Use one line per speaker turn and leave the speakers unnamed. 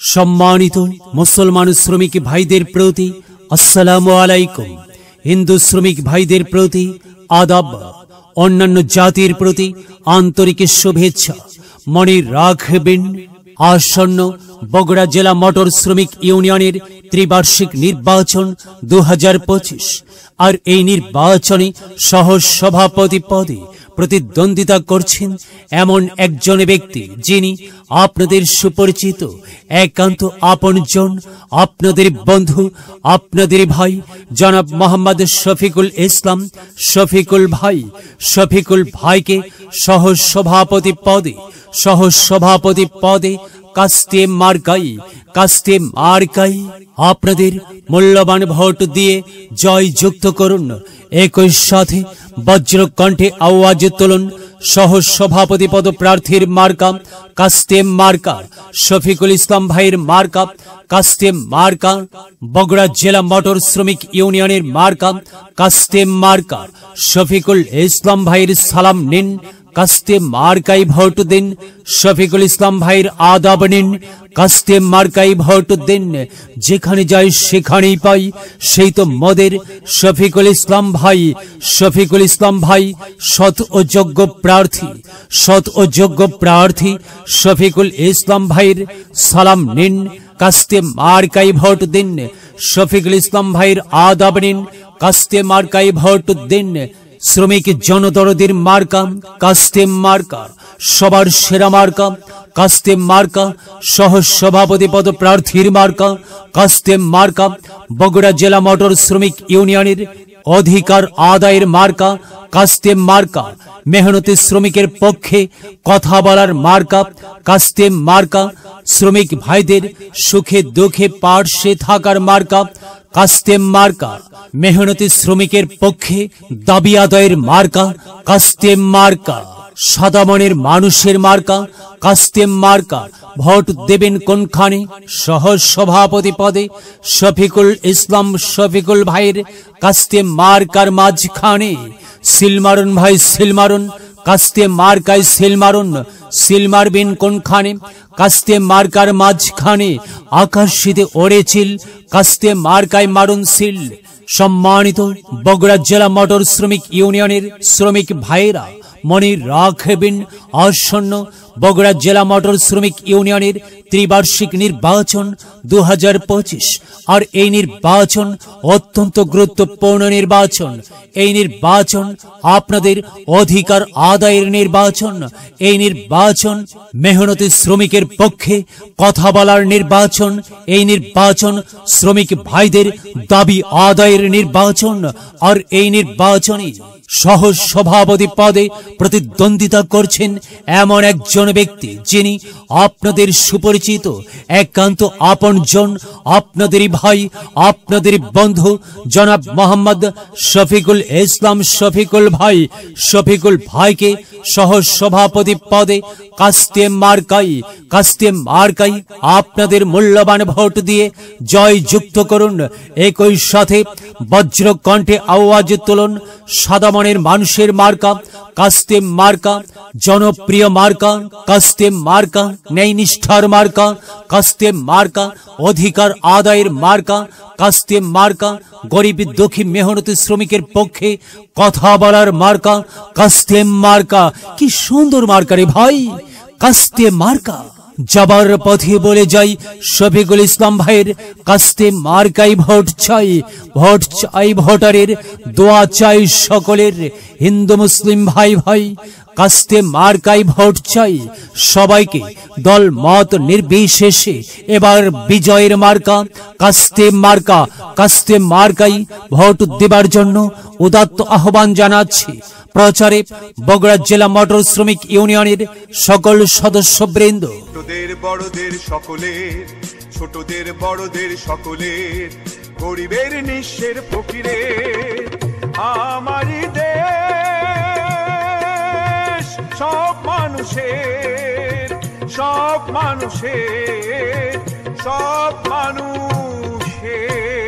সম্মানিত মুসলমান শ্রমিক ভাইদের প্রতি আসসালামু আলাইকুম। হিন্দু শ্রমিক ভাইদের প্রতি আদাব, অন্যান্য জাতির প্রতি আন্তরিক শুভেচ্ছা। মনে রাখবেন, আসন্ন বগুড়া জেলা মোটর শ্রমিক ইউনিয়নের ত্রিবার্ষিক নির্বাচন 2025। আর এই নির্বাচনে সহ সভাপতি পদে প্রতিদ্বন্দ্বিতা করছেন এমন একজন ব্যক্তি, যিনি আপনাদের সুপরিচিত, একান্ত আপনজন, আপনাদের বন্ধু, আপনাদের ভাই জনাব মোহাম্মদ শফিকুল ইসলাম শফিকুল ভাই। শফিকুল ভাইকে সহ সভাপতি পদে কাস্তে মার্কাই আপনাদের মূল্যবান ভোট দিয়ে জয়যুক্ত করুন। একই সাথে বজ্রকণ্ঠে আওয়াজ তুলুন, সহ সভাপতি পদ প্রার্থীর মার্কা কাস্তে মার্কা, শফিকুল ইসলাম ভাইয়ের মার্কা কাস্তে মার্কা, বগুড়া জেলা মোটর শ্রমিক ইউনিয়নের মার্কা কাস্তে মার্কা। শফিকুল ইসলাম ভাইয়ের সালাম নিন, কাস্তে মার্কাই ভোট দিন। শফিকুল ইসলাম ভাইয়ের আদাব নিন, কাস্তে মার্কাই ভোট দিন। যেখানে যাই সেখানেই পাই সেই তো মদের শফিকুল ইসলাম ভাই সৎ ও যোগ্য প্রার্থী শফিকুল ইসলাম ভাইয়ের সালাম নিন, কাস্তে মার্কাই ভোট দিন। শফিকুল ইসলাম ভাইয়ের আদাব নিন, কাস্তে মার্কাই ভোট দিন। শ্রমিক জনদরদের মার্কা কাস্তে মার্কা, সবার সেরা মার্কা কাস্তে মার্কা, সহ সভাপতি পদ প্রার্থীর মার্কা কাস্তে মার্কা, বগুড়া জেলা মোটর শ্রমিক ইউনিয়নের অধিকার আদায়ের মার্কা কাস্তে মার্কা, মেহনতি শ্রমিকের পক্ষে কথা বলার মার্কা কাস্তে মার্কা, শ্রমিক ভাইদের সুখে দুঃখে পাশে থাকার মার্কা কাস্তে মার্কা, মেহনতি শ্রমিকের পক্ষে দাবি আদায়ের মার্কা কাস্তে মার্কা, সাদা মনের মানুষের মার্কা কাস্তে মার্কা। ভোট দেবেন কোনখানে? সহ সভাপতি পদে শফিকুল ইসলাম শফিকুল ভাইয়ের কাস্তে মার্কার মাঝখানে। সিল মারুন ভাই, সিল মারুন, কাস্তে মার্কায় সিল মারুন। সিল মারবেন কোনখানে? কাস্তে মার্কার মাঝখানে। আকাশে ওড়েছিল, কাস্তে মার্কায় মারুন সিল। সম্মানিত বগুড়া জেলা মোটর শ্রমিক ইউনিয়নের শ্রমিক ভাইয়েরা, মনে রাখবেন, আসন্ন বগুড়া জেলা মোটর শ্রমিক ইউনিয়নের ত্রিবার্ষিক নির্বাচন 2025। আর এই নির্বাচন অত্যন্ত গুরুত্বপূর্ণ নির্বাচন। এই নির্বাচন আপনাদের অধিকার আদায়ের নির্বাচন। এই নির্বাচন মেহনতি শ্রমিকের পক্ষে কথা বলার নির্বাচন। এই নির্বাচন শ্রমিক ভাইদের দাবি আদায়ের নির্বাচন। আর এই নির্বাচনে সহ সভাপতি পদে প্রতিদ্বন্দ্বিতা করছেন এমন একজন ব্যক্তি, যিনি আপনাদের সুপরিচিত, একান্ত আপনজন, আপনাদেরই ভাই, আপনাদের বন্ধু জনাব মোহাম্মদ শফিকুল ইসলাম শফিকুল ভাই। শফিকুল ভাইকে সহ সভাপতি পদে কাস্তে মার্কাই আপনাদের মূল্যবান ভোট দিয়ে জয়যুক্ত করুন। একই সাথে বজ্রকণ্ঠে আওয়াজ তুলুন, সাদা মনের মানুষের মার্কা কাস্তে মার্কা, জনপ্রিয় মার্কা কাস্তে মার্কা, ন্যায় নিষ্ঠার মার্কা কাস্তে মার্কা, অধিকার আদায়ের মার্কা কাস্তে মার্কা, গরিব দুঃখী মেহনতি শ্রমিকের পক্ষে কথা বলার মার্কা কাস্তে মার্কা। কি সুন্দর মার্কা রে ভাই, কাস্তে মার্কা। যাবার পথে বলে যাই, শফিকুল ইসলাম ভাইয়ের কাস্তে মার্কাই ভোট চাই। ভোট চাই ভোটারের, দোয়া চাই সকলের। হিন্দু মুসলিম ভাই ভাই, কাস্তে মার্কাই ভোট চাই সবাইকে, দল মত নির্বিশেষে। এবার বিজয়ের মার্কা কাস্তে মার্কাই ভোট দেবার জন্য উদাত্ত আহ্বান জানাচ্ছি। প্রচারে বগুড়া জেলা মোটর শ্রমিক ইউনিয়নের সকল সদস্যবৃন্দ।
ছোটদের বড়দের সকলের, গরিবের নিঃস্বের ফকিরের, আমারই দেশ সব মানুষের, সব মানুষের, সব মানুষের।